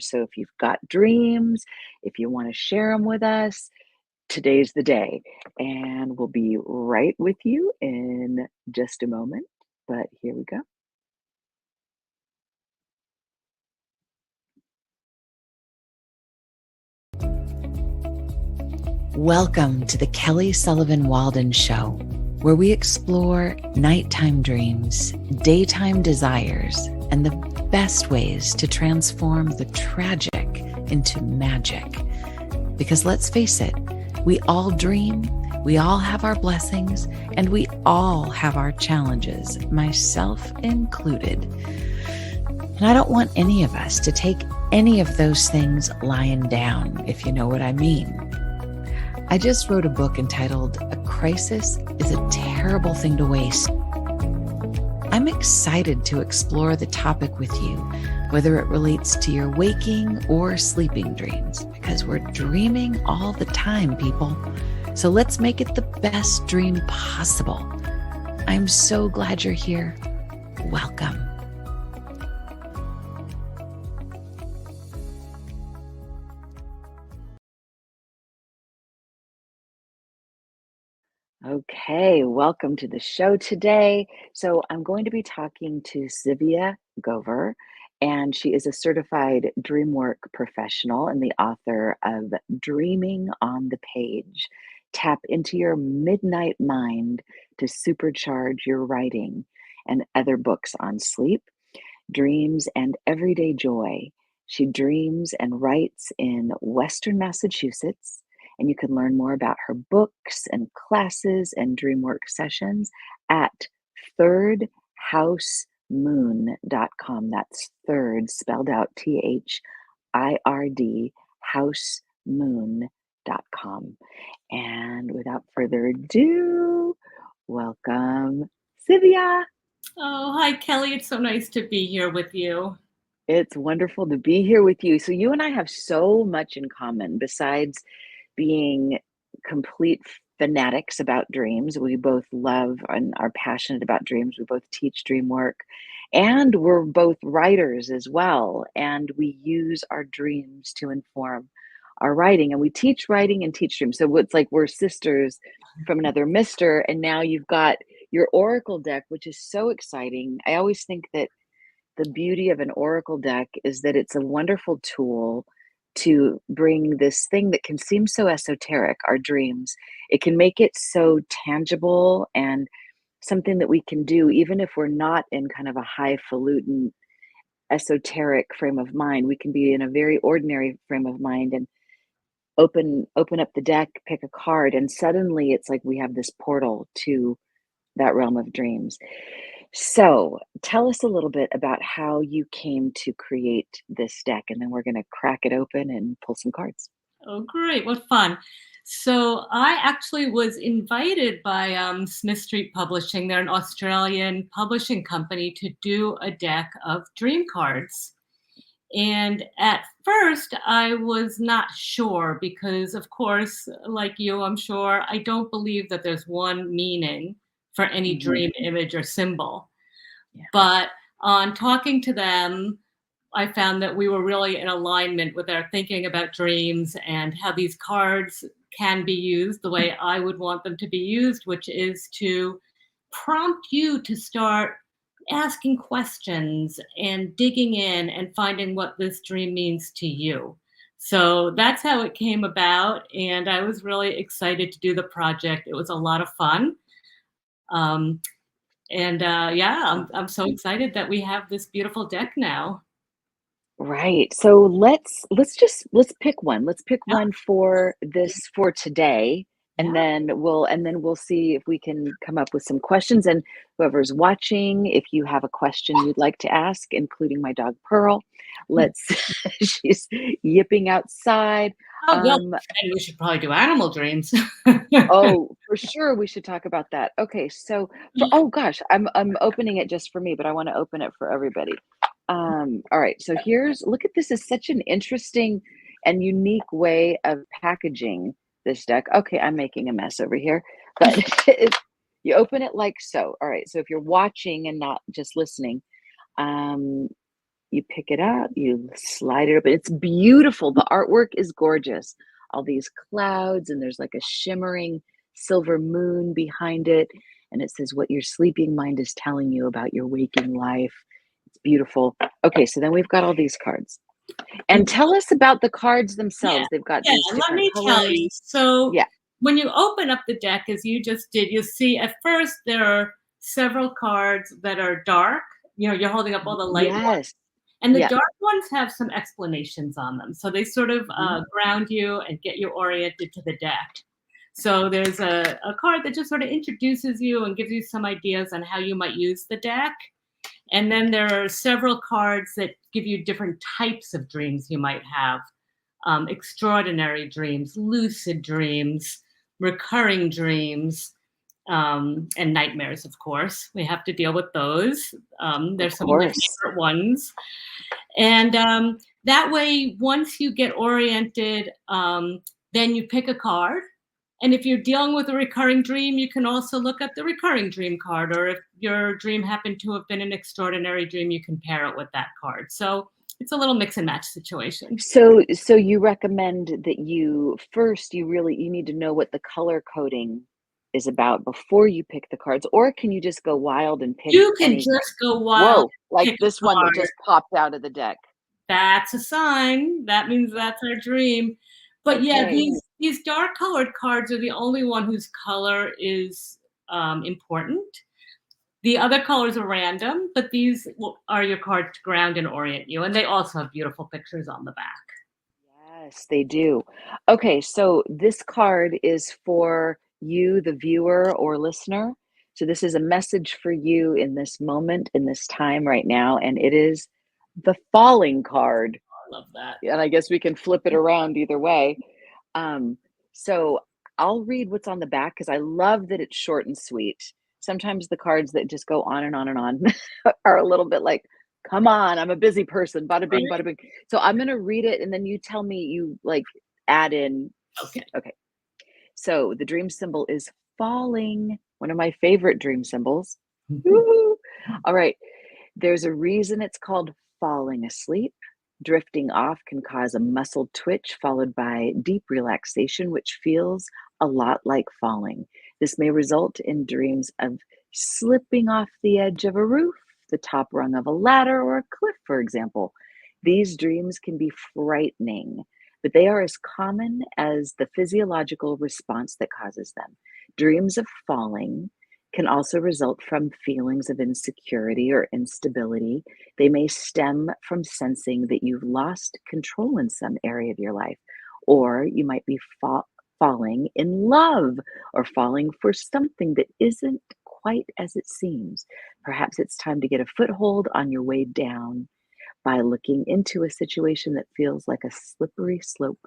dreams. So if you've got dreams, if you want to share them with us, today's the day. And we'll be right with you in just a moment. But here we go. Welcome to the Kelly Sullivan Walden Show, where we explore nighttime dreams, daytime desires, and the best ways to transform the tragic into magic. Because let's face it, we all dream, we all have our blessings, and we all have our challenges, myself included. And I don't want any of us to take any of those things lying down, if you know what I mean. I just wrote a book entitled A Crisis is a Terrible Thing to Waste. I'm excited to explore the topic with you, whether it relates to your waking or sleeping dreams, because we're dreaming all the time, people. So let's make it the best dream possible. I'm so glad you're here. Welcome. Okay, welcome to the show today. So I'm going to be talking to Tzivia Gover, and she is a certified dreamwork professional and the author of Dreaming on the Page. Tap into your midnight mind to supercharge your writing, and other books on sleep, dreams, and everyday joy. She dreams and writes in Western Massachusetts, and you can learn more about her books and classes and dreamwork sessions at thirdhousemoon.com. That's third, spelled out THIRD, housemoon.com. And without further ado, welcome, Tzivia. Oh, hi, Kelly. It's so nice to be here with you. It's wonderful to be here with you. So you and I have so much in common besides being complete fanatics about dreams. We both love and are passionate about dreams. We both teach dream work, and we're both writers as well. And we use our dreams to inform our writing. And we teach writing and teach dreams. So it's like we're sisters from another mister. And now you've got your Oracle deck, which is so exciting. I always think that the beauty of an Oracle deck is that it's a wonderful tool to bring this thing that can seem so esoteric, our dreams. It can make it so tangible and something that we can do, even if we're not in kind of a highfalutin, esoteric frame of mind. We can be in a very ordinary frame of mind and open up the deck, pick a card, and suddenly it's like we have this portal to that realm of dreams. So tell us a little bit about how you came to create this deck, and then we're going to crack it open and pull some cards. Oh, great. What fun. So I actually was invited by Smith Street Publishing. They're an Australian publishing company to do a deck of dream cards. And at first, I was not sure because, of course, like you, I'm sure, I don't believe that there's one meaning for any dream image or symbol. Yeah. But on talking to them, I found that we were really in alignment with our thinking about dreams and how these cards can be used the way I would want them to be used, which is to prompt you to start asking questions and digging in and finding what this dream means to you. So that's how it came about. And I was really excited to do the project. It was a lot of fun. I'm so excited that we have this beautiful deck now. Right. So let's pick one. Let's pick one for today, and then we'll see if we can come up with some questions. And whoever's watching, if you have a question you'd like to ask, including my dog Pearl, she's yipping outside. And we should probably do animal dreams. Oh, for sure, we should talk about that. Okay, so oh gosh, I'm opening it just for me, but I want to open it for everybody. All right, so look at this is such an interesting and unique way of packaging this deck. Okay, I'm making a mess over here, but you open it like so. All right, so if you're watching and not just listening, you pick it up, you slide it up. It's beautiful. The artwork is gorgeous. All these clouds, and there's like a shimmering silver moon behind it. And it says what your sleeping mind is telling you about your waking life. It's beautiful. Okay, so then we've got all these cards. And tell us about the cards Yeah, themselves. They've got yeah, these let different me tell colors. you. So Yeah. when you open up the deck, as you just did, you see at first there are several cards that are dark. You're holding up all the light ones. Yes. And the Yeah. dark ones have some explanations on them. So they sort of Mhm. ground you and get you oriented to the deck. So there's a card that just sort of introduces you and gives you some ideas on how you might use the deck. And then there are several cards that give you different types of dreams you might have. Extraordinary dreams, lucid dreams, recurring dreams, and nightmares, of course. We have to deal with those. There's Of some of my course. favorite ones. And that way, once you get oriented, then you pick a card. And if you're dealing with a recurring dream, you can also look at the recurring dream card. Or if your dream happened to have been an extraordinary dream, you can pair it with that card. So it's a little mix and match situation. So you recommend that you need to know what the color coding is about before you pick the cards, or can you just go wild and pick You can any? just go wild Whoa, and like pick this a one that card. just popped out of the deck. That's a sign. That means that's our dream. But yeah, Okay. these dark colored cards are the only one whose color is important. The other colors are random, but these are your cards to ground and orient you. And they also have beautiful pictures on the back. Yes, they do. Okay, so this card is for you, the viewer or listener. So this is a message for you in this moment, in this time right now, and it is the falling card. I love that. And I guess we can flip it around either way. Um, so I'll read what's on the back because I love that it's short and sweet. Sometimes the cards that just go on and on and on are a little bit like, come on, I'm a busy person, bada bing, Right? bada bing. So I'm going to read it and then you tell me you like add in. Okay. Okay. So the dream symbol is falling, one of my favorite dream symbols. Woo-hoo. All right. There's a reason it's called falling asleep. Drifting off can cause a muscle twitch followed by deep relaxation, which feels a lot like falling. This may result in dreams of slipping off the edge of a roof, the top rung of a ladder, or a cliff, for example. These dreams can be frightening, but they are as common as the physiological response that causes them. Dreams of falling can also result from feelings of insecurity or instability. They may stem from sensing that you've lost control in some area of your life, or you might be falling in love or falling for something that isn't quite as it seems. Perhaps it's time to get a foothold on your way down by looking into a situation that feels like a slippery slope.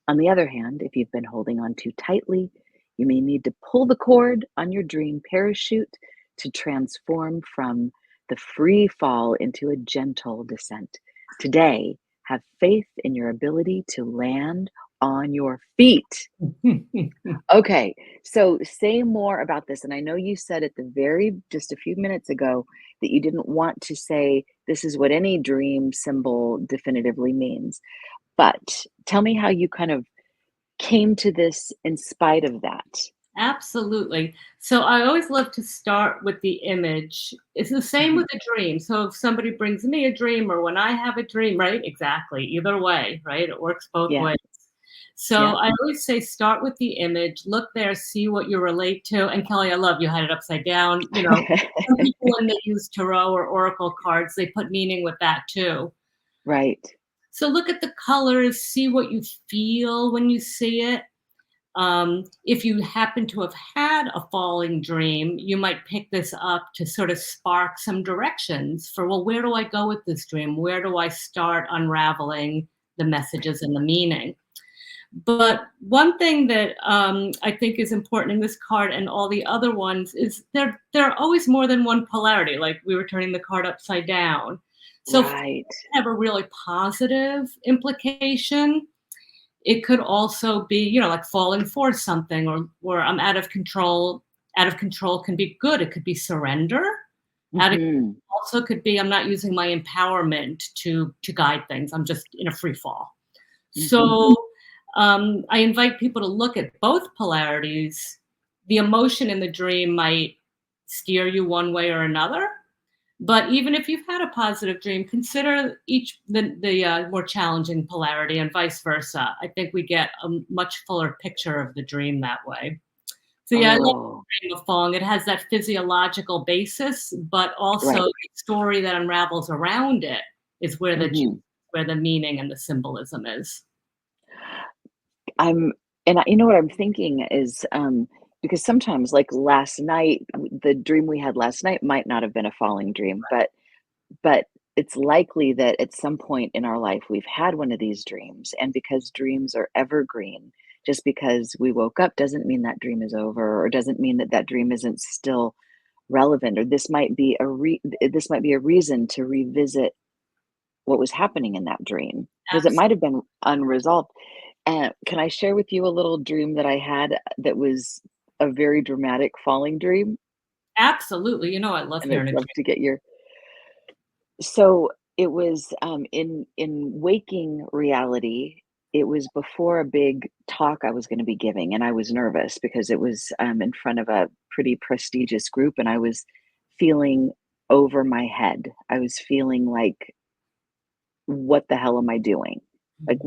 On the other hand, if you've been holding on too tightly, you may need to pull the cord on your dream parachute to transform from the free fall into a gentle descent. Today, have faith in your ability to land on your feet. Okay, so say more about this. And I know you said at the just a few minutes ago that you didn't want to say this is what any dream symbol definitively means. But tell me how you kind of came to this in spite of that. Absolutely. So I always love to start with the image. It's the same Mhm. with a dream. So if somebody brings me a dream or when I have a dream, right? Exactly. Either way, right? It works both Yeah, ways. So yeah. I always say start with the image, look there, see what you relate to. And Kelly, I love you had it upside down. Some people when they use tarot or oracle cards, they put meaning with that too. Right. So look at the colors, see what you feel when you see it. If you happen to have had a falling dream, you might pick this up to sort of spark some directions for, well, where do I go with this dream? Where do I start unraveling the messages and the meaning? But one thing that I think is important in this card and all the other ones is there are always more than one polarity, like we were turning the card upside down. So if Right. they have a really positive implication, it could also be, like falling for something or I'm out of control. Out of control can be good. It could be surrender. Mhm. Also could be I'm not using my empowerment to guide things. I'm just in a free fall. Mhm. So I invite people to look at both polarities. The emotion in the dream might steer you one way or another. But even if you've had a positive dream, consider each the more challenging polarity and vice versa. I think we get a much fuller picture of the dream that way. So yeah, I love Oh, the dream of falling. It has that physiological basis, but also right. the story that unravels around it is where Mhm. where the meaning and the symbolism is. I'm and you know what I'm thinking is, because sometimes, like last night, the dream we had last night might not have been a falling dream, but it's likely that at some point in our life we've had one of these dreams, and because dreams are evergreen, just because we woke up doesn't mean that dream is over, or doesn't mean that that dream isn't still relevant, or this might be a reason to revisit what was happening in that dream because it might have been unresolved. And can I share with you a little dream that I had that was a very dramatic falling dream? Absolutely. You know, I love And I'd hearing a love dream. to get your so it was in waking reality. It was before a big talk I was going to be giving, and I was nervous because it was in front of a pretty prestigious group, and I was feeling over my head. I was feeling like, what the hell am I doing? Like,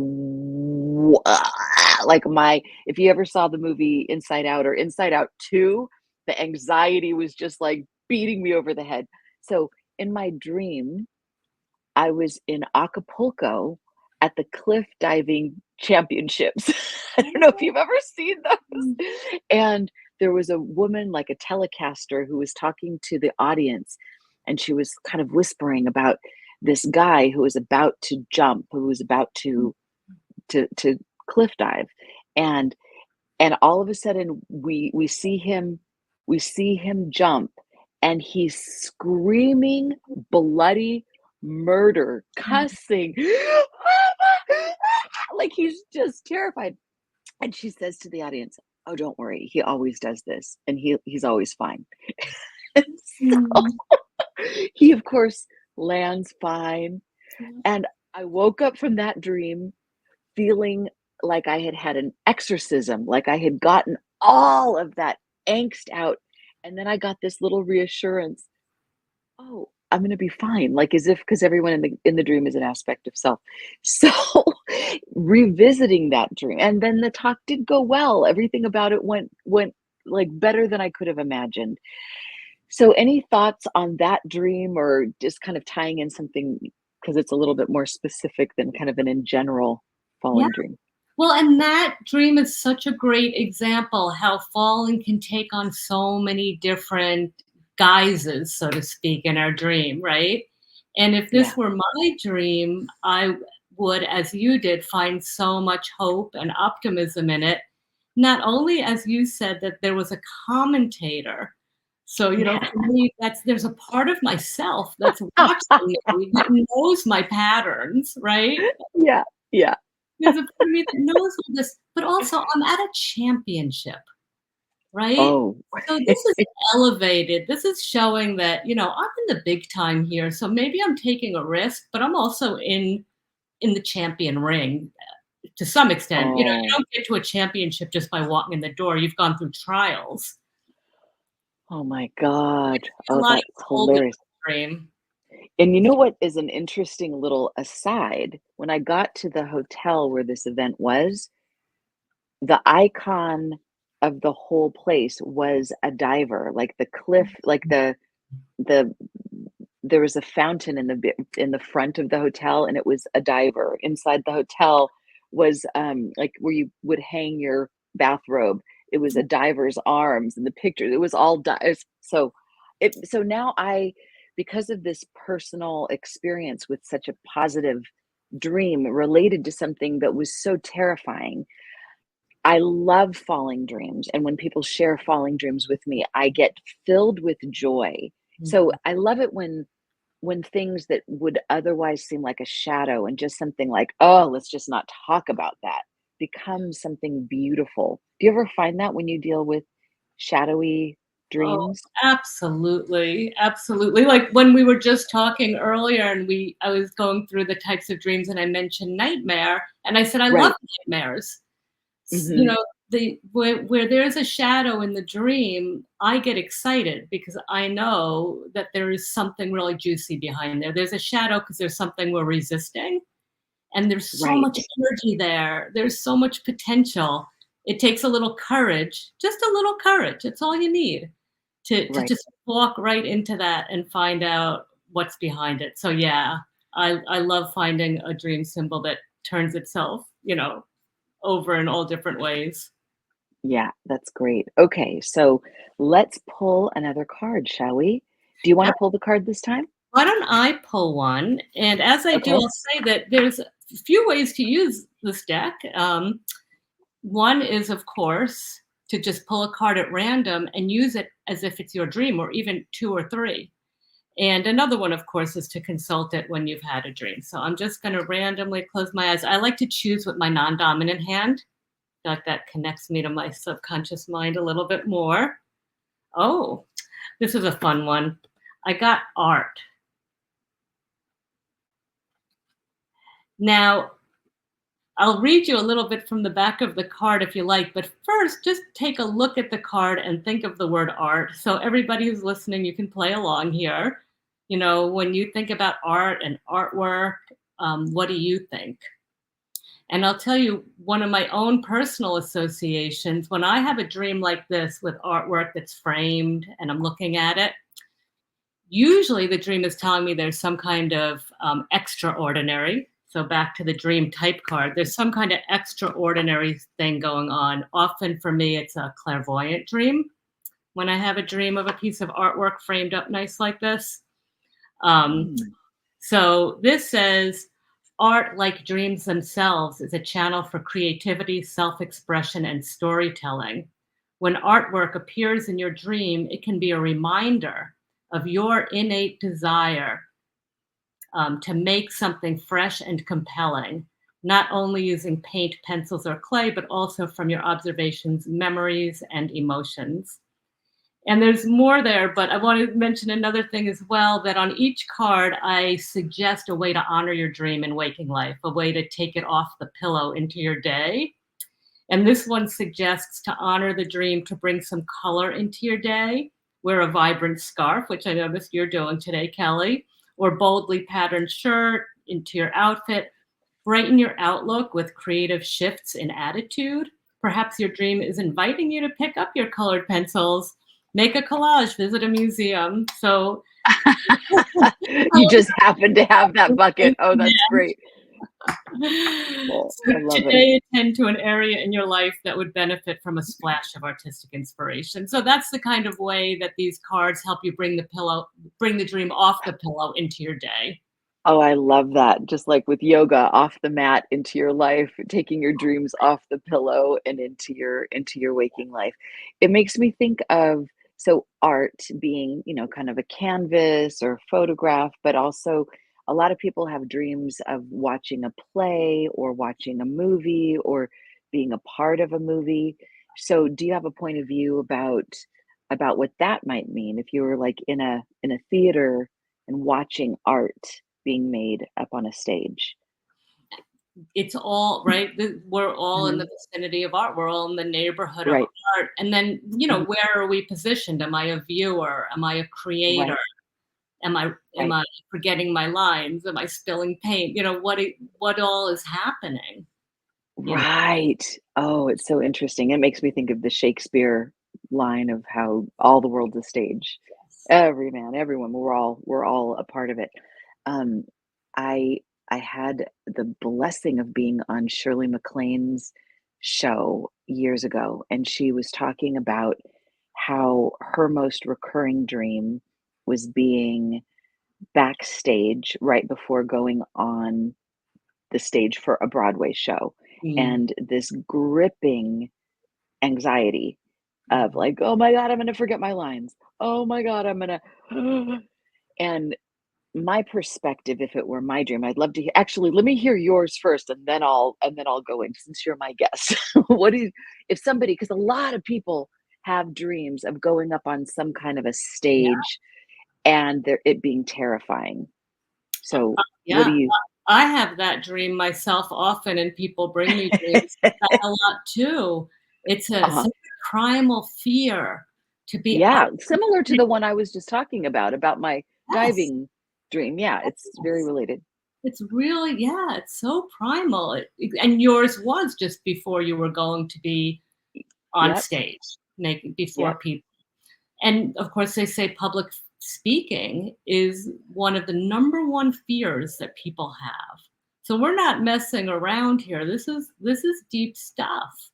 like my, if you ever saw the movie Inside Out or Inside Out 2, the anxiety was just like beating me over the head. So in my dream, I was in Acapulco at the cliff diving championships. I don't know if you've ever seen those. And there was a woman, like a telecaster, who was talking to the audience, and she was kind of whispering about this guy who was about to jump, who was about to cliff dive. And and all of a sudden we see him jump, and he's screaming bloody murder, cussing, like he's just terrified. And she says to the audience, "Oh, don't worry, he always does this, and he's always fine." And so Mhm. he of course lands fine. And I woke up from that dream feeling like I had had an exorcism, like I had gotten all of that angst out, and then I got this little reassurance, "Oh, I'm gonna be fine," like, as if because everyone in the dream is an aspect of self. So, revisiting that dream, and then the talk did go well, everything about it went, like, better than I could have imagined. So, any thoughts on that dream, or just kind of tying in something because it's a little bit more specific than kind of an in general Yeah. falling dream? Well, and that dream is such a great example how falling can take on so many different guises, so to speak, in our dream, right? And if Yeah. this were my dream, I would, as you did, find so much hope and optimism in it. Not only, as you said, that there was a commentator. So, you know, Yeah. for me, there's a part of myself that's watching me that knows my patterns, right? Yeah, yeah. There's a part of me that knows all this, but also I'm at a championship, right? Oh. So this is elevated. This is showing that, you know, I'm in the big time here. So maybe I'm taking a risk, but I'm also in the champion ring to some extent. You know, you Oh. don't get to a championship just by walking in the door. You've gone through trials. Oh my god. A Oh, lot of that's gold in hilarious. the dream. And you know what is an interesting little aside? When I got to the hotel where this event was, the icon of the whole place was a diver, like the cliff, like the there was a fountain in the front of the hotel, and it was a diver. Inside the hotel was, like, where you would hang your bathrobe. It was a diver's arms in the picture. It was all so now because of this personal experience with such a positive dream related to something that was so terrifying, I love falling dreams, and when people share falling dreams with me, I get filled with joy. So Mhm. I love it when things that would otherwise seem like a shadow and just something like, "Oh, let's just not talk about that," becomes something beautiful. Do you ever find that when you deal with shadowy? Oh, dreams? absolutely. Absolutely. Like when we were just talking earlier and I was going through the types of dreams and I mentioned nightmare and I said I love Right. nightmares. You Hmm. know, where there's a shadow in the dream, I get excited because I know that there is something really juicy behind there. There's a shadow because there's something we're resisting, and there's so Right. much energy there. There's so much potential. It takes a little courage, just a little courage. It's all you need to Right. just walk right into that and find out what's behind it. So yeah, I love finding a dream symbol that turns itself, over in all different ways. Yeah, that's great. Okay, so let's pull another card, shall we? Do you want Uh, to pull the card this time? Why don't I pull one? And as I do, Okay. I'll say that there's a few ways to use this deck. One is, of course, to just pull a card at random and use it as if it's your dream, or even two or three. And another one, of course, is to consult it when you've had a dream. So I'm just going to randomly close my eyes. I like to choose with my non dominant hand. I feel like that connects me to my subconscious mind a little bit more. Oh, this is a fun one. I got art. Now, I'll read you a little bit from the back of the card if you like, but first, just take a look at the card and think of the word art. So, everybody who's listening, you can play along here. When you think about art and artwork, what do you think? And I'll tell you one of my own personal associations when I have a dream like this with artwork that's framed and I'm looking at it, usually the dream is telling me there's some kind of extraordinary. So back to the dream type card, there's some kind of extraordinary thing going on. Often for me, it's a clairvoyant dream when I have a dream of a piece of artwork framed up nice like this. Um, Mm, so this says, art, like dreams themselves, is a channel for creativity, self-expression, and storytelling. When artwork appears in your dream, it can be a reminder of your innate desire to make something fresh and compelling, not only using paint, pencils, or clay, but also from your observations, memories, and emotions. And there's more there, but I want to mention another thing as well, that on each card, I suggest a way to honor your dream in waking life, a way to take it off the pillow into your day. And this one suggests to honor the dream, to bring some color into your day, wear a vibrant scarf, which I noticed you're doing today, Kelly, or boldly patterned shirt into your outfit. Brighten your outlook with creative shifts in attitude. Perhaps your dream is inviting you to pick up your colored pencils, make a collage, visit a museum. So, you just happen to have that bucket. Oh, that's great. Oh, so I love it. today attend to an area in your life that would benefit from a splash of artistic inspiration. So that's the kind of way that these cards help you bring the dream off the pillow into your day. Oh, I love that. Just like with yoga, off the mat into your life, taking your dreams off the pillow and into your waking life. It makes me think of so art being, kind of a canvas or photograph, but also a lot of people have dreams of watching a play or watching a movie or being a part of a movie. So do you have a point of view about what that might mean if you were like in a theater and watching art being made up on a stage? It's all right. We're all in the Mhm. vicinity of art. We're all in the neighborhood of Right. art. And then, Mhm. where are we positioned? Am I a viewer? Am I a creator? Right, Am right, I forgetting my lines? Am I spilling paint? What all is happening? You know, right. Oh, it's so interesting. It makes me think of the Shakespeare line of how all the world's a stage. Every man, everyone, we're all a part of it. Um, I I had the blessing of being on Shirley MacLaine's show years ago, and she was talking about how her most recurring dream was being backstage right before going on the stage for a Broadway show, mm, and this gripping anxiety of mm. like, "Oh my god, I'm gonna forget my lines. Oh my god, I'm gonna" and my perspective, if it were my dream, I'd love to hear actually, let me hear yours first, and then I'll go in since you're my guest. What do you if somebody, because a lot of people have dreams of going up on some kind of a Yeah. stage and it being terrifying. So what do Yeah. you I have that dream myself often, and people bring me dreams like that a lot too. It's a Uh-huh. such a primal fear to be Yeah, similar to unprepared. the one I was just talking about my Yes. diving dream. Yeah, it's very Yes. related. It's really, yeah, it's so primal. And yours was just before you were going to be on Yep, stage, making before yep. people. And of course, they say public speaking is one of the number one fears that people have. So we're not messing around here. This is deep stuff.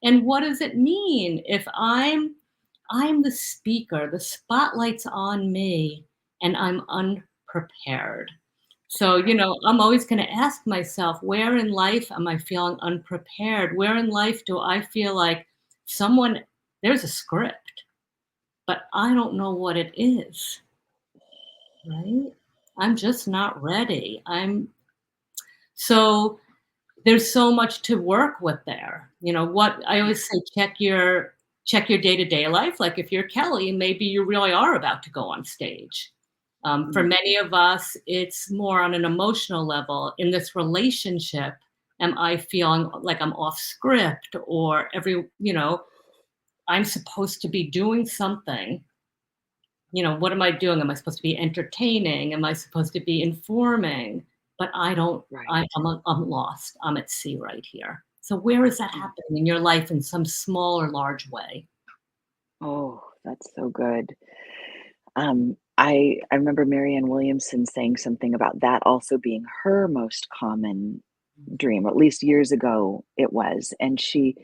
And what does it mean if I'm the speaker, the spotlight's on me, and I'm unprepared? So, I'm always going to ask myself, where in life am I feeling unprepared? Where in life do I feel like someone, there's a script, but I don't know what it is, right? I'm just not ready. So there's so much to work with there. What I Yeah. always say, check your day-to-day life. Like if you're Kelly, maybe you really are about to go on stage. For Mm, many of us, it's more on an emotional level. In this relationship, am I feeling like I'm off script, or I'm supposed to be doing something? What am I doing? Am I supposed to be entertaining? Am I supposed to be informing? But I don't, right. I'm lost. I'm at sea right here. So where is that Mm. happening in your life in some small or large way? Oh, that's so good. I remember Marianne Williamson saying something about that also being her most common dream, at least years ago it was. And she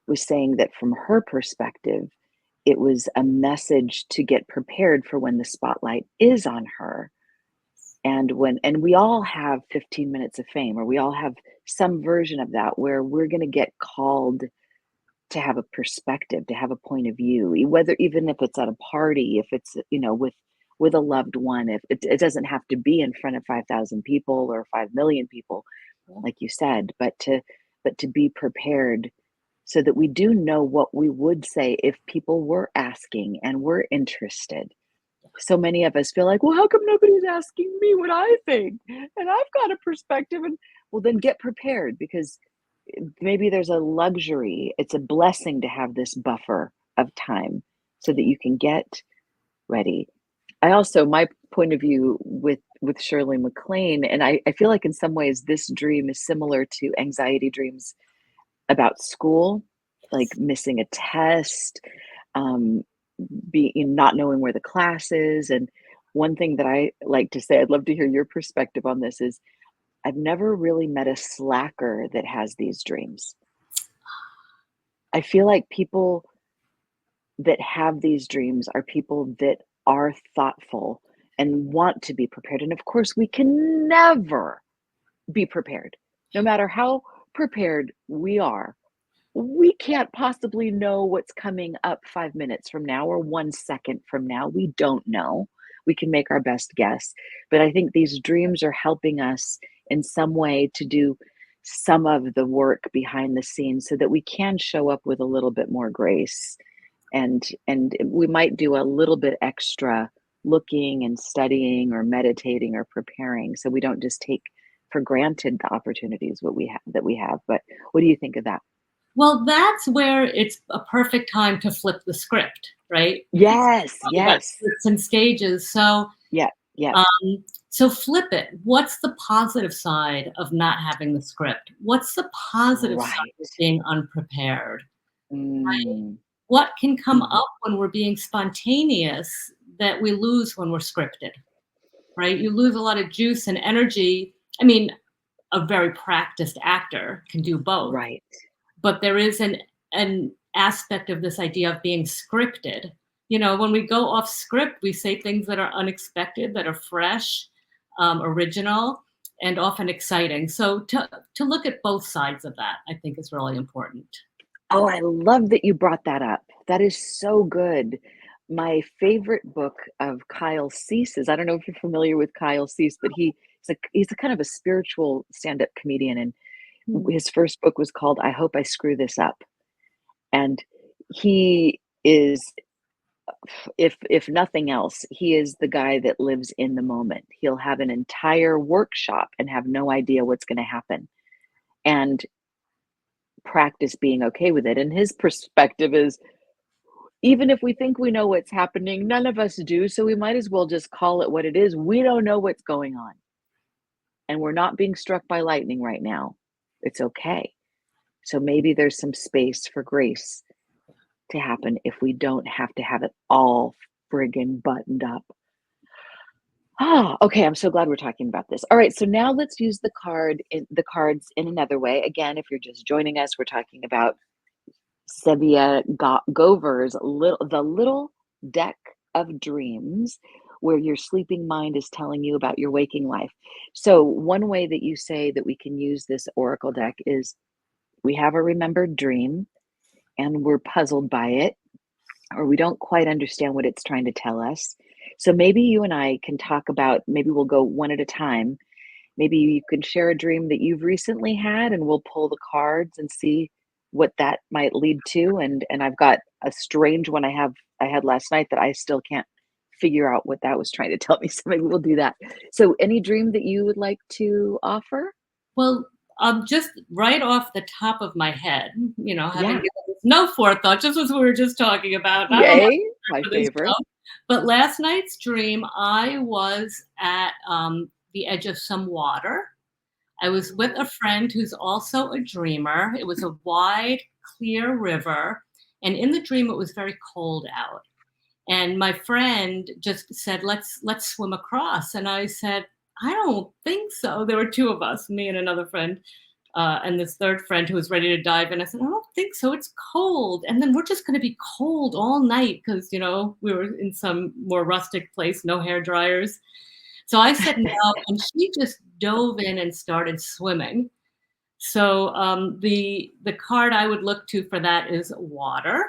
was saying that from her perspective, it was a message to get prepared for when the spotlight is on her. And we all have 15 minutes of fame, or we all have some version of that where we're going to get called to have a perspective, to have a point of view, whether even if it's at a party, if it's, with a loved one, if it doesn't have to be in front of 5,000 people or 5 million people, Yeah. like you said, but to be prepared so that we do know what we would say if people were asking and were interested. So many of us feel like, well, how come nobody's asking me what I think? And I've got a perspective. And well, then get prepared, because maybe there's a luxury. It's a blessing to have this buffer of time so that you can get ready. I also, my point of view with Shirley MacLaine, and I feel like in some ways this dream is similar to anxiety dreams about school, like missing a test, um, being not knowing where the class is. And one thing that I like to say, I'd love to hear your perspective on this, is I've never really met a slacker that has these dreams. I feel like people that have these dreams are people that are thoughtful and want to be prepared. And of course, we can never be prepared. No matter how prepared we are, we can't possibly know what's coming up 5 minutes from now or 1 second from now. We don't know. We can make our best guess. But I think these dreams are helping us in some way to do some of the work behind the scenes so that we can show up with a little bit more grace, and we might do a little bit extra looking and studying or meditating or preparing, so we don't just take for granted the opportunities that we have. But what do you think of that? Well, that's where it's a perfect time to flip the script, right? Yes, Talk about yes. scripts and stages. So, Yeah, yeah. so flip it. What's the positive side of not having the script? What's the positive side Right. of being unprepared? Right? Mm, What can come mhm. up when we're being spontaneous that we lose when we're scripted, right? You lose a lot of juice and energy. I mean, a very practiced actor can do both, Right. but there is an aspect of this idea of being scripted. When we go off script, we say things that are unexpected, that are fresh, original, and often exciting. So to look at both sides of that, I think is really important. Oh, I love that you brought that up. That is so good. My favorite book of Kyle Cease's, I don't know if you're familiar with Kyle Cease, but he's a kind of a spiritual stand-up comedian, and Hmm. his first book was called I Hope I Screw This Up. And he is, if nothing else, he is the guy that lives in the moment. He'll have an entire workshop and have no idea what's going to happen, and practice being okay with it. And his perspective is, even if we think we know what's happening, none of us do, so we might as well just call it what it is. We don't know what's going on, and we're not being struck by lightning right now. It's okay. So maybe there's some space for grace to happen if we don't have to have it all friggin' buttoned up. Ah, okay, I'm so glad we're talking about this. All right, so now let's use the cards in another way. Again, if you're just joining us, we're talking about Tzivia Gover's the little deck of dreams, where your sleeping mind is telling you about your waking life. So one way that you say that we can use this oracle deck is, we have a remembered dream and we're puzzled by it, or we don't quite understand what it's trying to tell us. So maybe you and I can talk about, maybe we'll go one at a time. Maybe you can share a dream that you've recently had, and we'll pull the cards and see what that might lead to. And I've got a strange one I had last night that I still can't figure out what that was trying to tell me. So maybe we'll do that. So any dream that you would like to offer? Well, just right off the top of my head, having Yeah. given this no forethought, just as we were just talking about. I don't have Yay. time My for this favorite. stuff. But last night's dream, I was at the edge of some water. I was with a friend who's also a dreamer. It was a wide, clear river. And in the dream, it was very cold out. And my friend just said, let's swim across. And I said, I don't think so. There were two of us, me and another friend, and this third friend who was ready to dive in. I said, I don't think so. It's cold. And then we're just going to be cold all night because, we were in some more rustic place, no hair dryers. So I said no, and she just dove in and started swimming. So the card I would look to for that is water.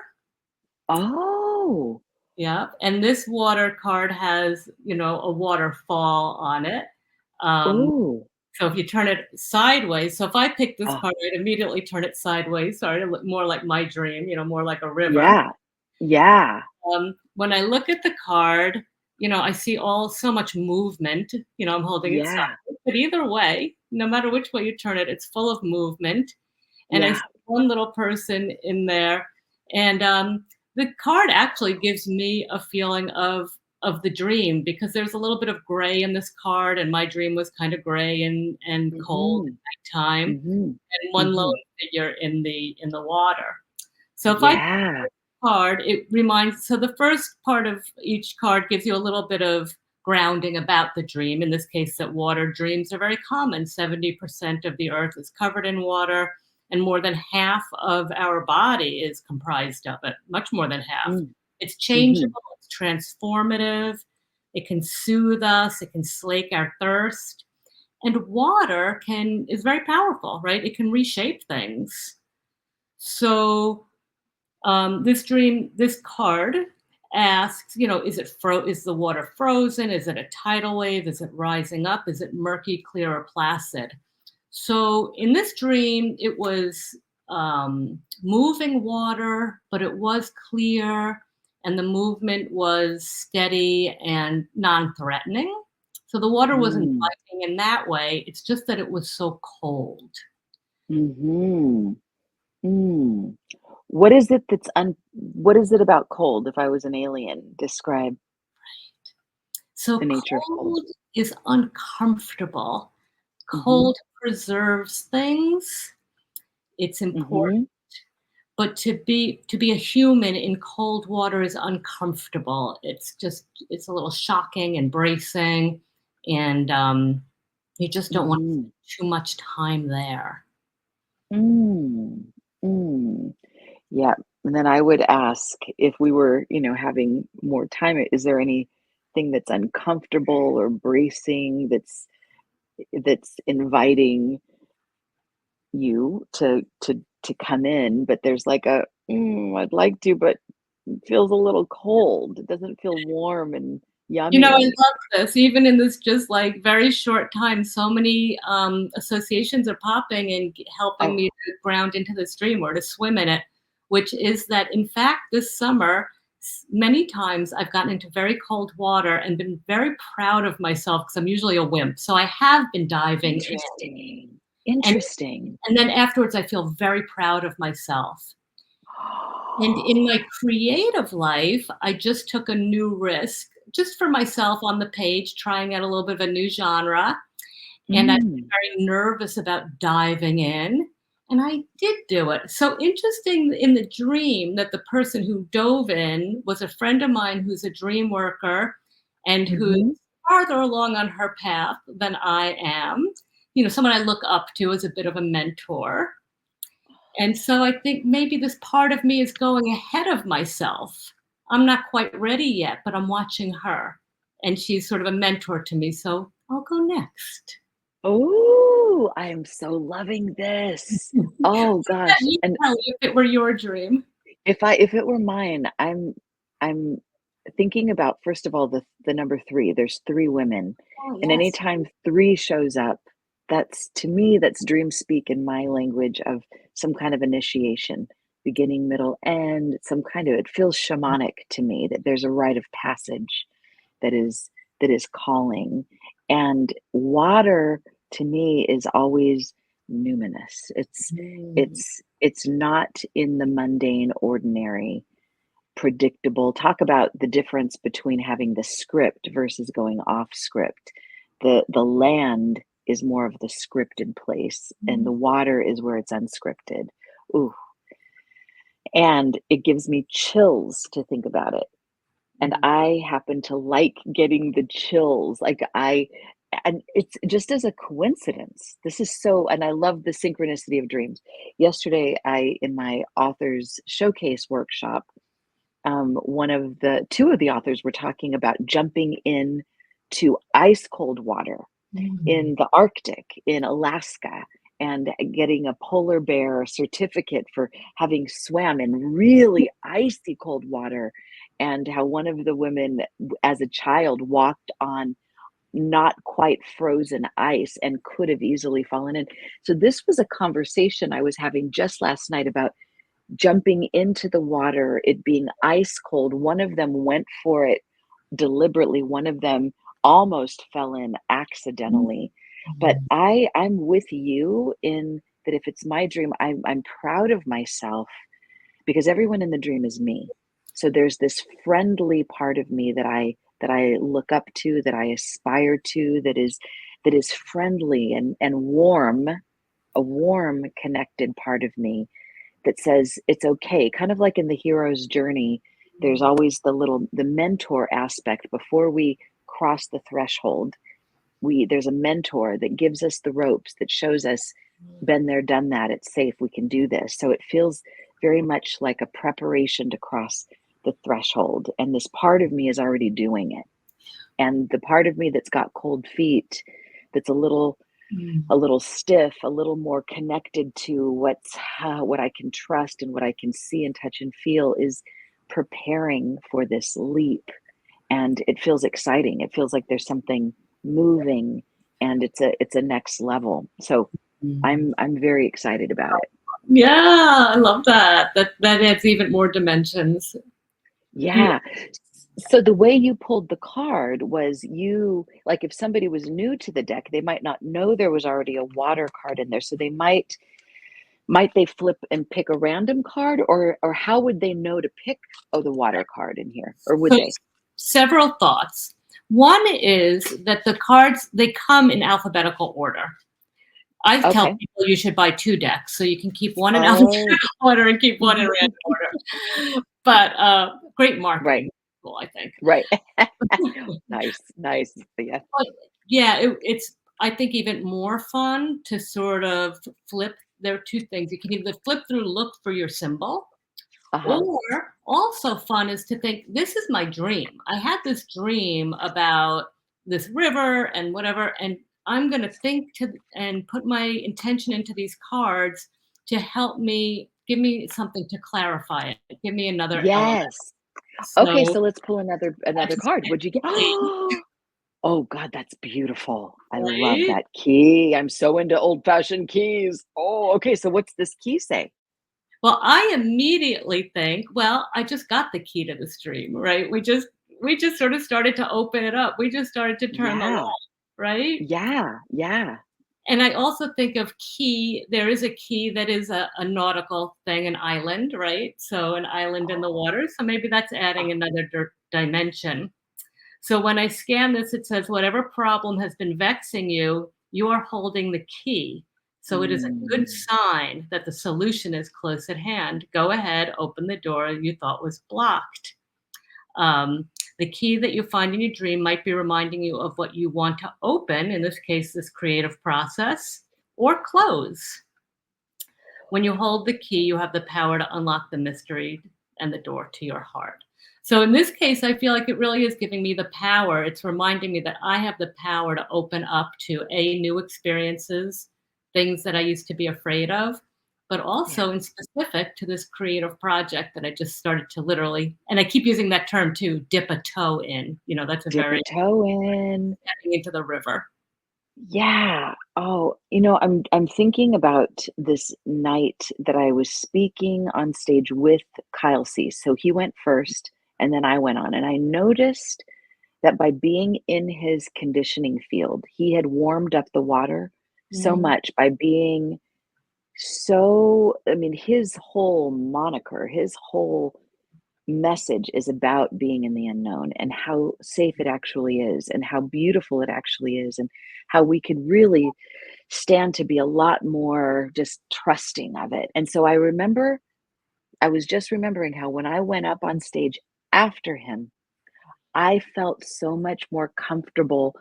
Oh. Yeah, and this water card has, a waterfall on it. Um, Ooh. so if you turn it sideways, so if I pick this Oh, card, I'd immediately turn it sideways. Sorry, to look more like my dream, more like a river. yeah. Yeah. When I look at the card, I see so much movement. I'm holding it Yeah. sideways, but either way, no matter which way you turn it, it's full of movement. And I Yeah. see one little person in there, and the card actually gives me a feeling of the dream, because there's a little bit of gray in this card, and my dream was kind of gray and cold Mhm. at nighttime, Mhm. and one lone Mhm. figure in the water. So if I Yeah. card, it reminds, so the first part of each card gives you a little bit of grounding about the dream. In this case, that water dreams are very common. 70% of the earth is covered in water, and more than half of our body is comprised of it, much more than half. Mm. It's Mhm. changeable, it's transformative, it can soothe us, it can slake our thirst. And water is very powerful, right? It can reshape things. So this card asks, is the water frozen? Is it a tidal wave? Is it rising up? Is it murky, clear, or placid? So in this dream, it was moving water, but it was clear, and the movement was steady and non-threatening. So the water wasn't Mm. biting in that way. It's just that it was so cold. Mhm. Mm. What is it what is it about cold? If I was an alien, describe So the nature of cold. cold is uncomfortable. Mhm. Cold preserves things. It's important, Mhm. but to be a human in cold water is uncomfortable. It's a little shocking and bracing, and you just don't want to Mhm. spend too much time there. Mm. Mm. Yeah. And then I would ask, if we were, having more time, is there anything that's uncomfortable or bracing that's inviting you to come in, but there's like I'd like to, but it feels a little cold. It doesn't feel warm and I yummy. love this. Even in this just like very short time, so many associations are popping and helping Oh, me to ground into the stream or to swim in it. which is that, in fact, this summer, many times I've gotten into very cold water and been very proud of myself because I'm usually a wimp. So I have been diving in. Interesting. And, Interesting. and then afterwards, I feel very proud of myself. And in my creative life, I just took a new risk just for myself on the page, trying out a little bit of a new genre. And I was Mm. very nervous about diving in. And I did do it. So interesting in the dream that the person who dove in was a friend of mine who's a dream worker and who's Mhm. farther along on her path than I am. You know, someone I look up to as a bit of a mentor. And so I think maybe this part of me is going ahead of myself. I'm not quite ready yet, but I'm watching her. And she's sort of a mentor to me. So I'll go next. Oh, I am so loving this. What Oh about gosh. you, And Kelly, if it were your dream? if it were mine, I'm thinking about, first of all, the number 3. There's 3 women. Oh, And yes. anytime 3 shows up, that's, to me, that's dream speak in my language of some kind of initiation, beginning, middle, end, some kind of, it feels shamanic to me that there's a rite of passage that is calling. And water to me is always numinous. Mm. It's not in the mundane, ordinary, predictable. Talk about the difference between having the script versus going off script. The land is more of the scripted place, and the water is where it's unscripted. Ooh, and it gives me chills to think about it. And Mm. I happen to like getting the chills. And it's just as a coincidence. This is so, and I love the synchronicity of dreams. Yesterday, in my author's showcase workshop, two of the authors were talking about jumping in to ice cold water Mm. in the Arctic, in Alaska, and getting a polar bear certificate for having swam in really icy cold water, and how one of the women, as a child, walked on not quite frozen ice and could have easily fallen in. So this was a conversation I was having just last night about jumping into the water, it being ice cold. One of them went for it deliberately. One of them almost fell in accidentally. But Mm. I'm with you in that if it's my dream, I'm proud of myself because everyone in the dream is me. So there's this friendly part of me that I look up to, that I aspire to, that is friendly and warm, a warm, connected part of me that says it's okay. Kind of like in the hero's journey, there's always the mentor aspect before we cross the threshold. There's a mentor that gives us the ropes, that shows us, been there, done that, it's safe, we can do this. So it feels very much like a preparation to cross the threshold. And this part of me is already doing it. And the part of me that's got cold feet, that's Mm. a little stiff, a little more connected to what I can trust and what I can see and touch and feel, is preparing for this leap. And it feels exciting. It feels like there's something moving, and it's a next level. So Mm. I'm very excited about it. Yeah, I love that. That adds even more dimensions. Yeah. So the way you pulled the card was, like, if somebody was new to the deck, they might not know there was already a water card in there. So they might they flip and pick a random card, or how would they know to pick, oh, the water card in here? Or would So they? several thoughts. One is that the cards, they come in alphabetical order. I tell Okay. people you should buy 2 decks so you can keep one in Oh, alphabetical order and keep one in random order. But great right, marketing tool, I think. right. Nice, nice. Yeah. But yeah, it's, I think, even more fun to sort of flip. There are 2 things. You can either flip through, look for your symbol, Uh-huh. or also fun is to think, this is my dream. I had this dream about this river and whatever, and I'm going to think to and put my intention into these cards to help me, give me something to clarify it, give me another element. Yes. Okay, So so let's pull I another just card. What'd you get? think, Oh God, that's beautiful. I love right? that key. I'm so into old-fashioned keys. Oh, okay. So what's this key say? Well, I immediately think, well, I just got the key to the stream, right? We just sort of started to open it up. We just started to turn the Yeah. lock, right? Yeah. Yeah. And I also think of key, there is a key that is a nautical thing, an island, right? So an island in the water. So maybe that's adding another dimension. So when I scan this, it says, whatever problem has been vexing you, you are holding the key. So it is a good Mm. sign that the solution is close at hand. Go ahead, open the door you thought was blocked. Um, the key that you find in your dream might be reminding you of what you want to open, in this case, this creative process, or close. When you hold the key, you have the power to unlock the mystery and the door to your heart. So in this case, I feel like it really is giving me the power. It's reminding me that I have the power to open up to new experiences, things that I used to be afraid of, but Yeah. also in specific to this creative project that I just started to literally, and I keep using that term too, dip a toe in. That's a Dip a very toe in. stepping into the river. Yeah. Oh, I'm thinking about this night that I was speaking on stage with Kyle Cease. So he went first and then I went on. And I noticed that by being in his conditioning field, he had warmed up the water so Mhm. much by being so, I mean, his whole moniker, his whole message is about being in the unknown and how safe it actually is and how beautiful it actually is and how we could really stand to be a lot more just trusting of it. And so I was just remembering how when I went up on stage after him, I felt so much more comfortable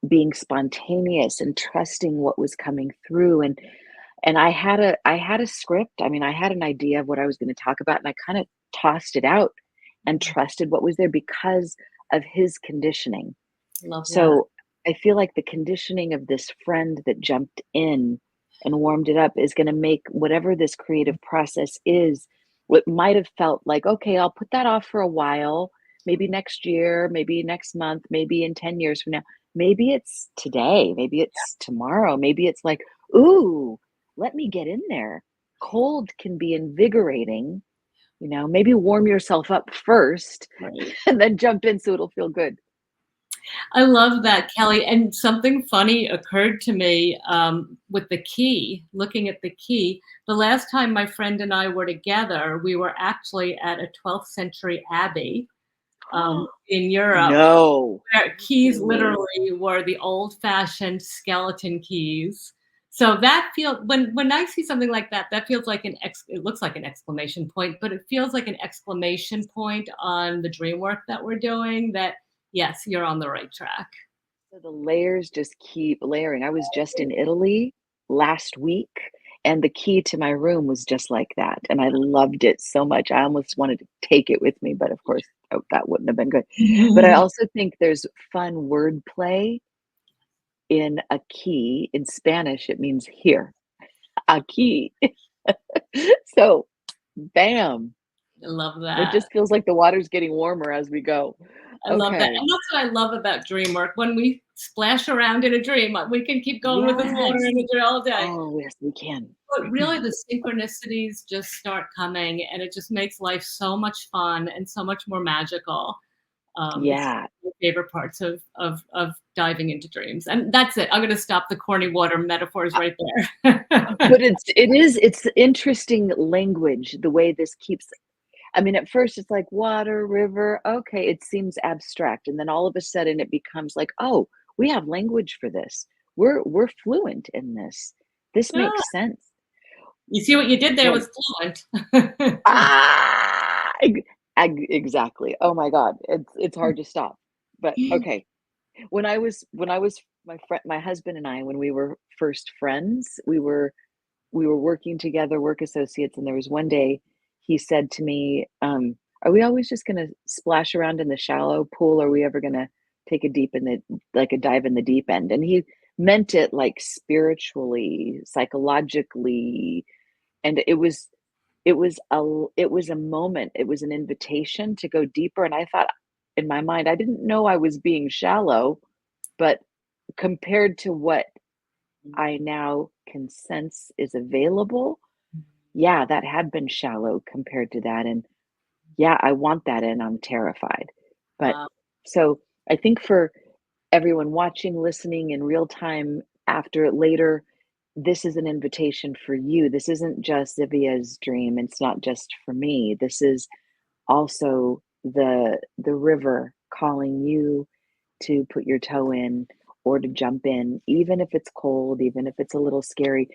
being spontaneous and trusting what was coming through. And I had a script. I mean, I had an idea of what I was going to talk about, and I kind of tossed it out and trusted what was there because of his conditioning. Love that. So I feel like the conditioning of this friend that jumped in and warmed it up is going to make whatever this creative process is, what might have felt like, okay, I'll put that off for a while, maybe next year, maybe next month, maybe in 10 years from now. Maybe it's today, maybe it's tomorrow, maybe it's like, ooh, let me get in there. Cold can be invigorating, maybe warm yourself up first Right. and then jump in so it'll feel good. I love that, Kelly. And something funny occurred to me with the key, looking at the key. The last time my friend and I were together, we were actually at a 12th century abbey in Europe, No. where You're keys kidding me. literally were the old fashioned skeleton keys. So that feels, when I see something like that, that feels like it looks like an exclamation point, but it feels like an exclamation point on the dream work that we're doing, that yes, you're on the right track. So the layers just keep layering. I was just in Italy last week, and the key to my room was just like that, and I loved it so much. I almost wanted to take it with me, but of course, that wouldn't have been good. But I also think there's fun wordplay in a key. In Spanish, it means here, aquí. So, bam. I love It that. just feels like the water's getting warmer as we go. I love that. Okay. And that's what I love about dream work. When we splash around in a dream, we can keep going with this water Yes. imagery all day. Oh, yes, we can. But really, the synchronicities just start coming, and it just makes life so much fun and so much more magical. It's Yeah. my favorite parts of diving into dreams. And that's it. I'm going to stop the corny water metaphors right there. But it's interesting language, the way this keeps I mean, at first it's like water, river, okay, it seems abstract, and then all of a sudden it becomes like, "Oh, we have language for this. We're fluent in this. This Ah, makes sense." you see what you did there Well, was fluent. ah! Exactly. Oh my god, it's hard to stop. But, okay, when I was my husband and I, when we were first friends, we were working together, work associates, and there was one day he said to me, "Are we always just gonna splash around in the shallow pool? Or are we ever gonna take a dive in the deep end?" And he meant it like spiritually, psychologically, and it was a moment, it was an invitation to go deeper, and I thought in my mind, I didn't know I was being shallow, but compared to what I now can sense is available, yeah, that had been shallow compared to that. And yeah, I want that and I'm terrified. But Wow. so I think for everyone watching, listening in real time after it later, this is an invitation for you. This isn't just Zivia's dream. It's not just for me. This is also the river calling you to put your toe in or to jump in, even if it's cold, even if it's a little scary,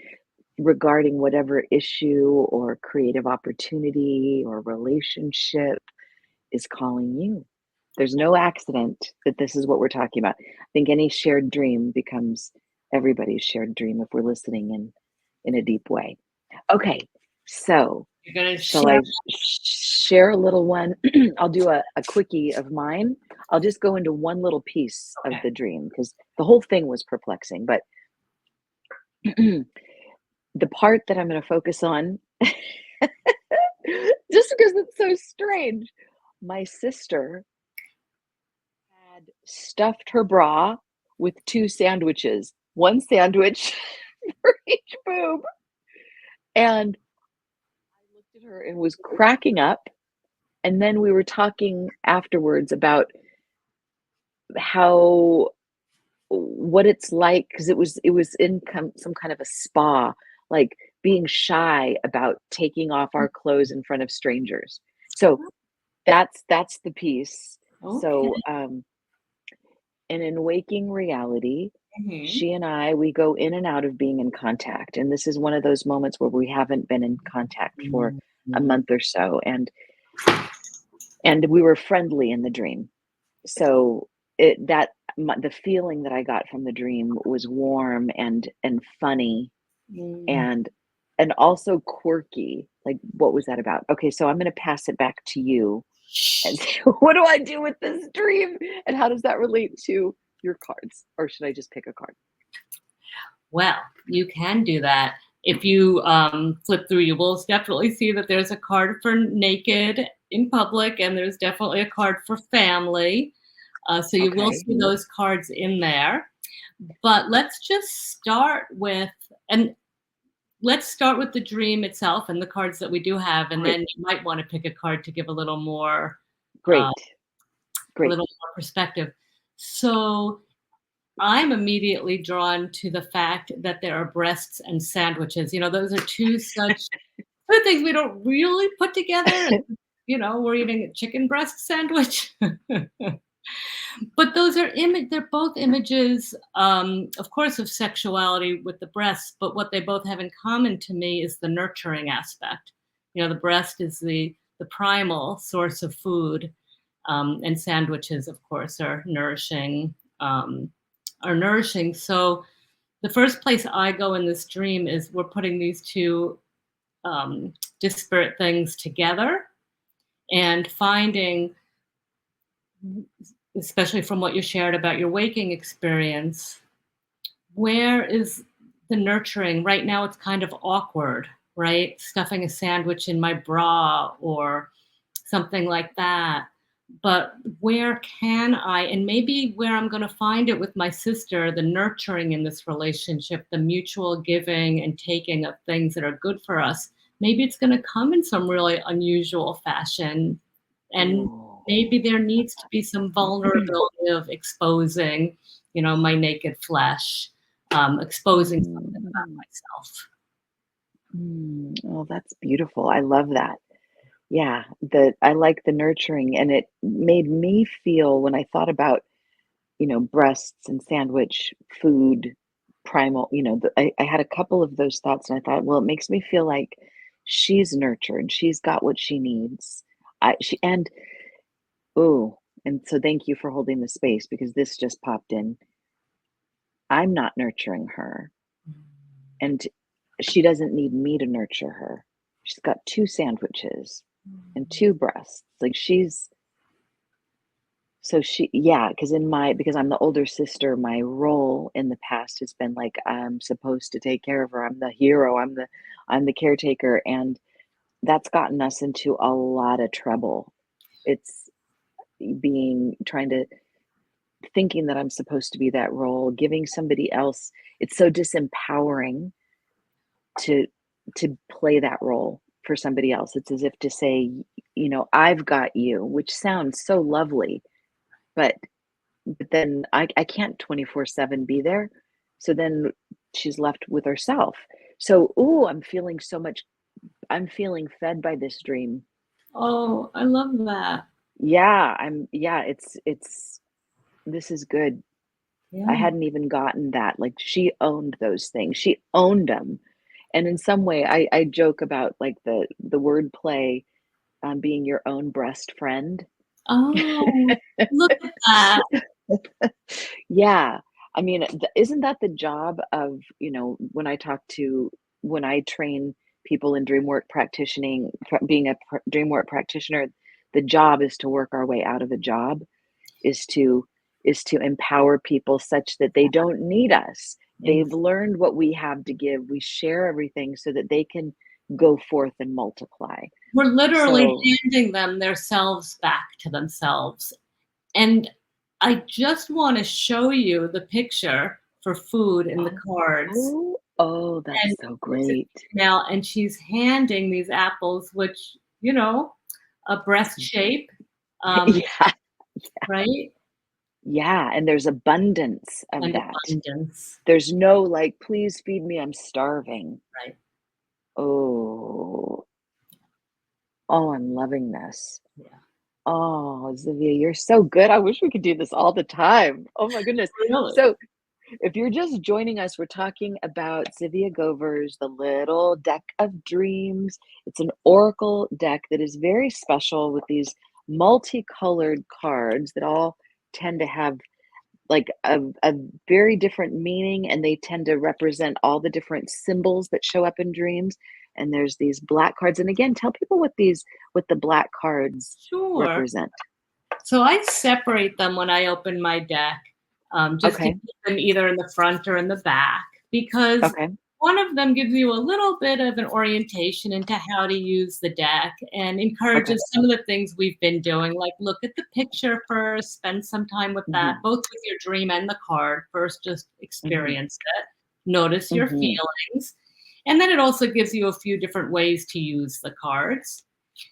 regarding whatever issue or creative opportunity or relationship is calling you. There's no accident that this is what we're talking about. I think any shared dream becomes everybody's shared dream if we're listening in a deep way. Okay, so You're going to shall share. I share a little one? I'll do a quickie of mine. I'll just go into one little piece of Okay. the dream because the whole thing was perplexing. But the part that I'm going to focus on, just because it's so strange, my sister had stuffed her bra with two sandwiches, one sandwich for each boob. And I looked at her and was cracking up. And then we were talking afterwards about how what it's like because it was in some kind of a spa, like being shy about taking off our clothes in front of strangers. So that's the piece. Okay. So and in waking reality, Mhm. she and I, we go in and out of being in contact. And this is one of those moments where we haven't been in contact for a Mhm. month or so. And we were friendly in the dream. So the feeling that I got from the dream was warm and funny Mhm. and also quirky. Like, what was that about? Okay, so I'm going to pass it back to you. And what do I do with this dream? And how does that relate to your cards? Or should I just pick a card? Well, you can do that. If you flip through, you will definitely see that there's a card for naked in public, and there's definitely a card for family. So you will Okay, see those cards in there. But and let's start with the dream itself and the cards that we do have, and great, then you might want to pick a card to give uh, great, a great. little more perspective. So I'm immediately drawn to the fact that there are breasts and sandwiches. Those are two things we don't really put together. We're eating a chicken breast sandwich. But they're both images, of course, of sexuality with the breasts, but what they both have in common to me is the nurturing aspect. The breast is the primal source of food, and sandwiches, of course, are nourishing. So the first place I go in this dream is we're putting these two disparate things together and finding, especially from what you shared about your waking experience, where is the nurturing? Right now, it's kind of awkward, right? Stuffing a sandwich in my bra or something like that. But where can I, and maybe where I'm going to find it with my sister, the nurturing in this relationship, the mutual giving and taking of things that are good for us, maybe it's going to come in some really unusual fashion. And Ooh. maybe there needs to be some vulnerability of exposing, my naked flesh, exposing something about Mm, myself. Oh, that's beautiful. I love that. Yeah, I like the nurturing, and it made me feel when I thought about, breasts and sandwich food, primal, I had a couple of those thoughts, and I thought, well, it makes me feel like she's nurtured. She's got what she needs. She and oh, and so thank you for holding the space because this just popped in. I'm not nurturing her, and she doesn't need me to nurture her. She's got two sandwiches and two breasts. Like yeah, because I'm the older sister, my role in the past has been like I'm supposed to take care of her. I'm the hero. I'm the caretaker, and that's gotten us into a lot of trouble. It's being trying to thinking that I'm supposed to be that role, giving somebody else. It's so disempowering to to play that role for somebody else. It's as if to say, I've got you, which sounds so lovely, but then I can't 24/7 be there. So then she's left with herself. So, ooh, I'm feeling fed by this dream. Oh, I love that. Yeah, it's this is good. I Yeah. hadn't even gotten that. Like, she owned those things. She owned them. And in some way, I joke about like the wordplay, being your own breast friend. Oh, look at that. Yeah. I mean, isn't that the job of, when I train people in dream work practicing, being a dream work practitioner, the job is to work our way out of a job, is to empower people such that they don't need us. They've learned what we have to give. We share everything so that they can go forth and multiply. We're literally So, handing them their selves back to themselves. And I just want to show you the picture for food in the oh, cards. that's And so it's a great. female, and she's handing these apples, which, a breast shape, um, Yeah. right? Yeah, and there's abundance of And that. abundance, There's no like, "Please feed me, I'm starving." right? Oh. Oh, I'm loving this. Yeah. Oh, Tzivia, you're so good. I wish we could do this all the time. Oh my goodness. Really? So, if you're just joining us, we're talking about Tzivia Gover's The Little Deck of Dreams. It's an oracle deck that is very special with these multicolored cards that all tend to have like a very different meaning, and they tend to represent all the different symbols that show up in dreams. And there's these black cards. And again, tell people what the black cards Sure. represent. So I separate them when I open my deck, just to Okay. keep them either in the front or in the back, because Okay. one of them gives you a little bit of an orientation into how to use the deck and Okay. encourages some of the things we've been doing, like look at the picture first, spend some time with that, Hmm. both with your dream and the card. First, just Hmm. experience it, notice your Hmm. feelings, and then it also gives you a few different ways to use the cards.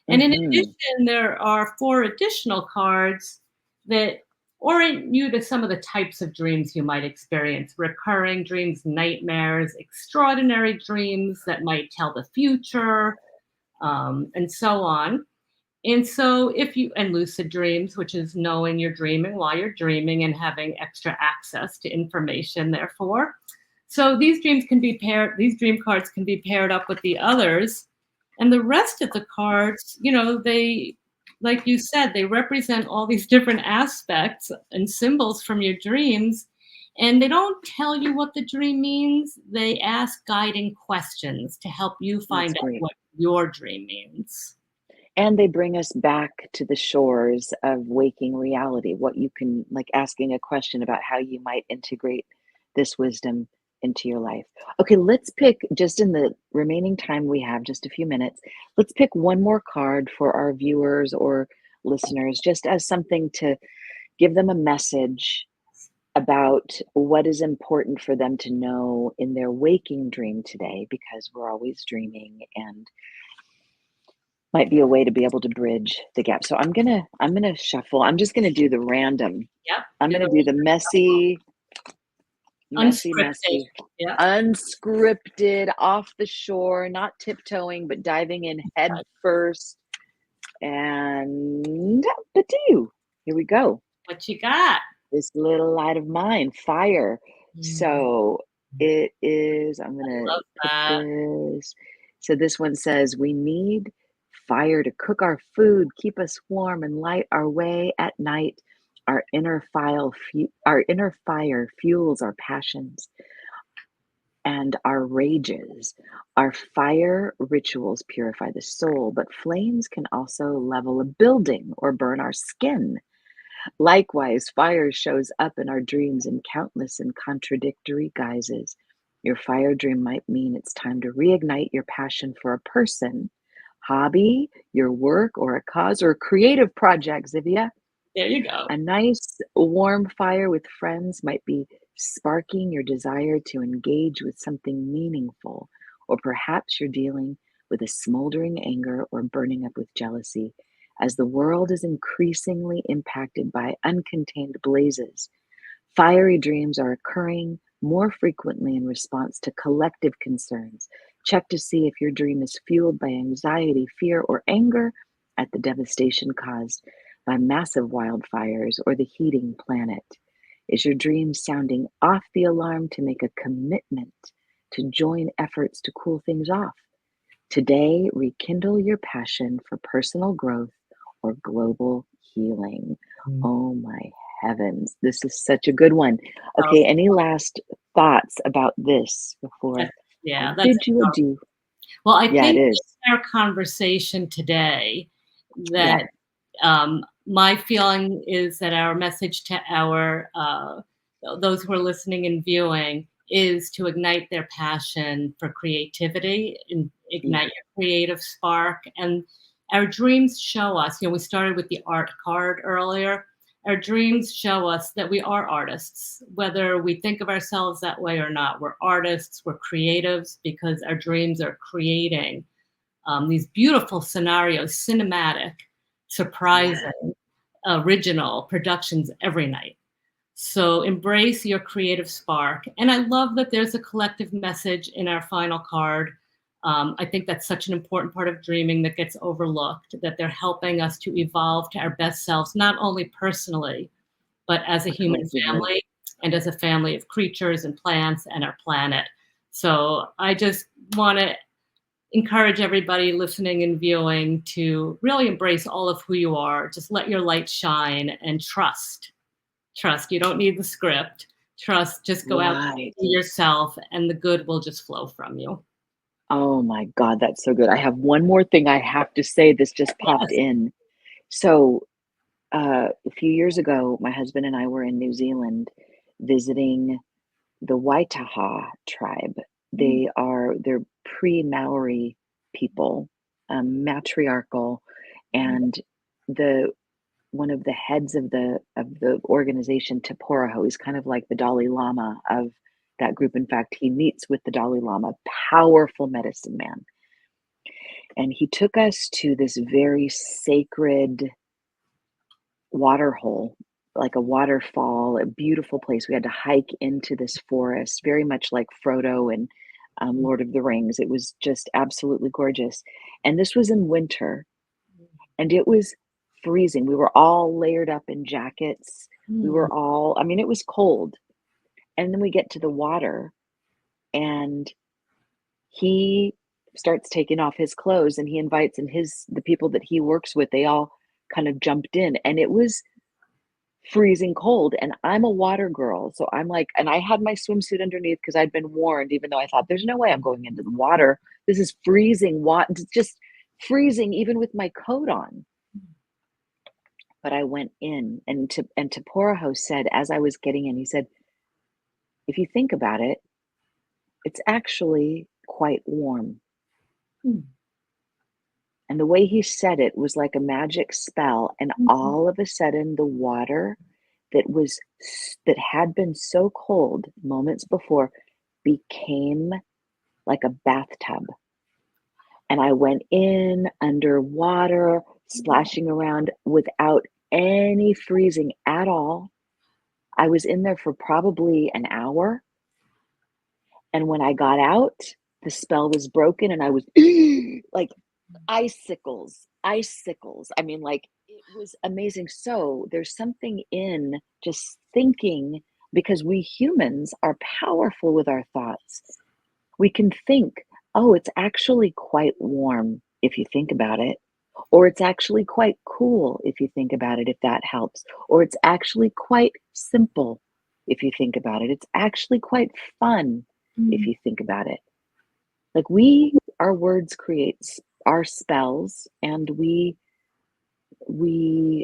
And in Hmm. addition, there are 4 additional cards that orient you to some of the types of dreams you might experience: recurring dreams, nightmares, extraordinary dreams that might tell the future, and so on. And so, and lucid dreams, which is knowing you're dreaming while you're dreaming and having extra access to information, therefore. So these dream cards can be paired up with the others. And the rest of the cards, like you said, they represent all these different aspects and symbols from your dreams. And they don't tell you what the dream means. They ask guiding questions to help you That's find out great. what your dream means. And they bring us back to the shores of waking reality, what you can, like asking a question about how you might integrate this wisdom into your life. Okay, let's pick, just in the remaining time we have, just a few minutes, let's pick one more card for our viewers or listeners, just as something to give them a message about what is important for them to know in their waking dream today, because we're always dreaming, and might be a way to be able to bridge the gap. So I'm gonna shuffle. I'm just gonna do the random. Yep. I'm Do gonna the do the messy, messy, unscripted. messy, Yep. unscripted, off the shore, not tiptoeing, but diving in head first. And Badoo. Here we go. What you got? This little light of mine, fire. Mm, So it is, I'm gonna love put that. this. So this one says, we need fire to cook our food, keep us warm, and light our way at night. Our inner fire fuels our passions and our rages. Our fire rituals purify the soul, but flames can also level a building or burn our skin. Likewise, fire shows up in our dreams in countless and contradictory guises. Your fire dream might mean it's time to reignite your passion for a person, hobby, your work, or a cause, or a creative project, Zivia. There you go. A nice, warm fire with friends might be sparking your desire to engage with something meaningful Or perhaps you're dealing with a smoldering anger or burning up with jealousy. As the world is increasingly impacted by uncontained blazes, fiery dreams are occurring more frequently in response to collective concerns. Check to see if your dream is fueled by anxiety, fear, or anger at the devastation caused by massive wildfires or the heating planet. Is your dream sounding off the alarm to make a commitment to join efforts to cool things off? Today, rekindle your passion for personal growth or global healing. Oh my heavens, this is such a good one. Okay, any last thoughts about this before I Yeah, that's bid you adieu? well, I Yeah, it think is. in our conversation today Yeah, that my feeling is that our message to our those who are listening and viewing is to ignite their passion for creativity and yeah, ignite your creative spark. And our dreams show us, we started with the art card earlier. Our dreams show us that we are artists, whether we think of ourselves that way or not. We're artists, we're creatives, because our dreams are creating these beautiful scenarios, cinematic, yeah. surprising, original productions every night. So embrace your creative spark. And I love that there's a collective message in our final card. I think that's such an important part of dreaming that gets overlooked, that they're helping us to evolve to our best selves, not only personally, but as a human Collectively. family and as a family of creatures and plants and our planet. So I just want to encourage everybody listening and viewing to really embrace all of who you are. Just let your light shine and trust. Trust. You don't need the script. Trust. Just go out Right. and be yourself, and the good will just flow from you. Oh my God, that's so good. I have one more thing I have to say. This just popped Yes. in. So, a few years ago, my husband and I were in New Zealand visiting the Waitaha tribe. They're pre-Maori people, matriarchal, and the one of the heads of the organization, Te Poroho, he's kind of like the Dalai Lama of that group. In fact, he meets with the Dalai Lama, powerful medicine man. And he took us to this very sacred water hole, like a waterfall, a beautiful place. We had to hike into this forest, very much like Frodo and Lord of the Rings. It was just absolutely gorgeous. And this was in winter, and it was freezing. We were all layered up in jackets. We Mm. were all, I mean, it was cold. And then we get to the water, and he starts taking off his clothes, and he invites, and the people that he works with, they all kind of jumped in, and it was freezing cold, and I'm a water girl, so I'm like, and I had my swimsuit underneath because I'd been warned, even though I thought there's no way I'm going into the water. This is freezing water, just freezing even with my coat on. But I went in, and Toporoho said, as I was getting in, he said, if you think about it, it's actually quite warm. Mm. And the way he said it was like a magic spell, and all of a sudden the water that had been so cold moments before became like a bathtub. And I went in underwater, splashing around without any freezing at all. I was in there for probably an hour. And when I got out, the spell was broken, and I was like icicles, icicles. I mean, like, it was amazing. So there's something in just thinking, because we humans are powerful with our thoughts. We can think, oh, it's actually quite warm if you think about it. Or it's actually quite cool if you think about it, if that helps. Or it's actually quite simple if you think about it. It's actually quite fun if Mm. you think about it. Like, our words create our spells, and we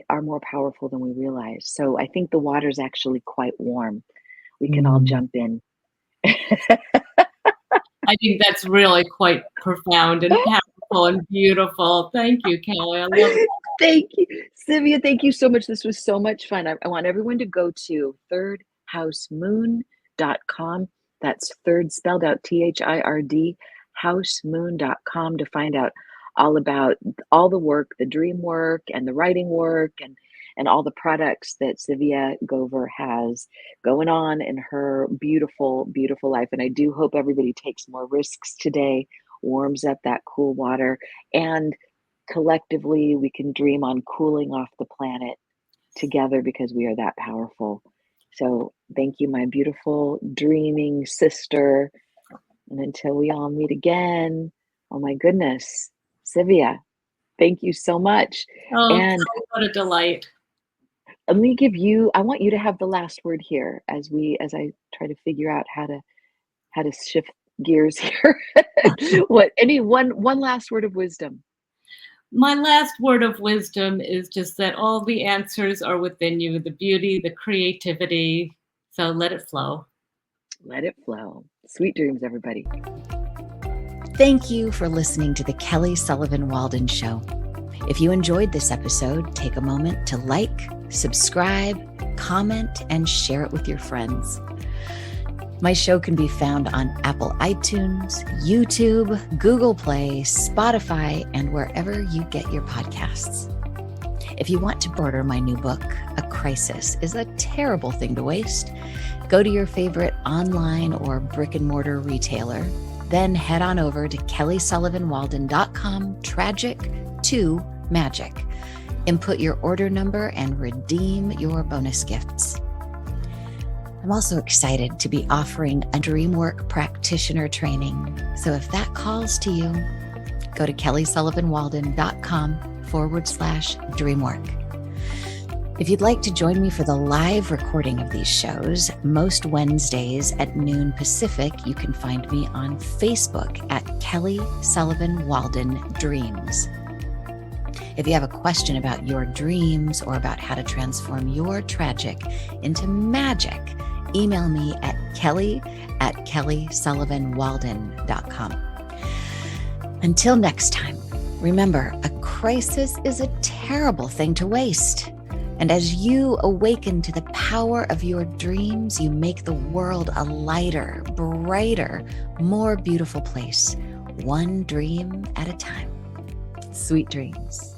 are more powerful than we realize. So I think the water's actually quite warm. We can all Mm. jump in. I think that's really quite profound and powerful and beautiful. Thank you, Kelly. I love that. Thank you, Tzivia. Thank you so much. This was so much fun. I want everyone to go to thirdhousemoon.com. That's third spelled out THIRD, housemoon.com to find out all about all the work, the dream work and the writing work and all the products that Tzivia Gover has going on in her beautiful, beautiful life. And I do hope everybody takes more risks today, warms up that cool water, and collectively we can dream on cooling off the planet together because we are that powerful. So thank you, my beautiful dreaming sister. And until we all meet again, oh my goodness, Tzivia, thank you so much. Oh, And what a delight. let me I want you to have the last word here as I try to figure out how to shift gears here. One last word of wisdom? My last word of wisdom is just that all the answers are within you, the beauty, the creativity. So let it flow. Let it flow. Sweet dreams, everybody. Thank you for listening to the Kelly Sullivan Walden Show. If you enjoyed this episode, take a moment to like, subscribe, comment, and share it with your friends. My show can be found on Apple iTunes, YouTube, Google Play, Spotify, and wherever you get your podcasts. If you want to order my new book, A Crisis is a Terrible Thing to Waste, go to your favorite online or brick and mortar retailer, then head on over to kellysullivanwalden.com, tragic to magic. Input your order number and redeem your bonus gifts. I'm also excited to be offering a Dreamwork practitioner training. So if that calls to you, go to kellysullivanwalden.com/dreamwork. If you'd like to join me for the live recording of these shows, most Wednesdays at noon Pacific, you can find me on Facebook at Kelly Sullivan Walden Dreams. If you have a question about your dreams or about how to transform your tragic into magic, email me at kelly@kellysullivanwalden.com. Until next time, remember, a crisis is a terrible thing to waste. And as you awaken to the power of your dreams, you make the world a lighter, brighter, more beautiful place, one dream at a time. Sweet dreams.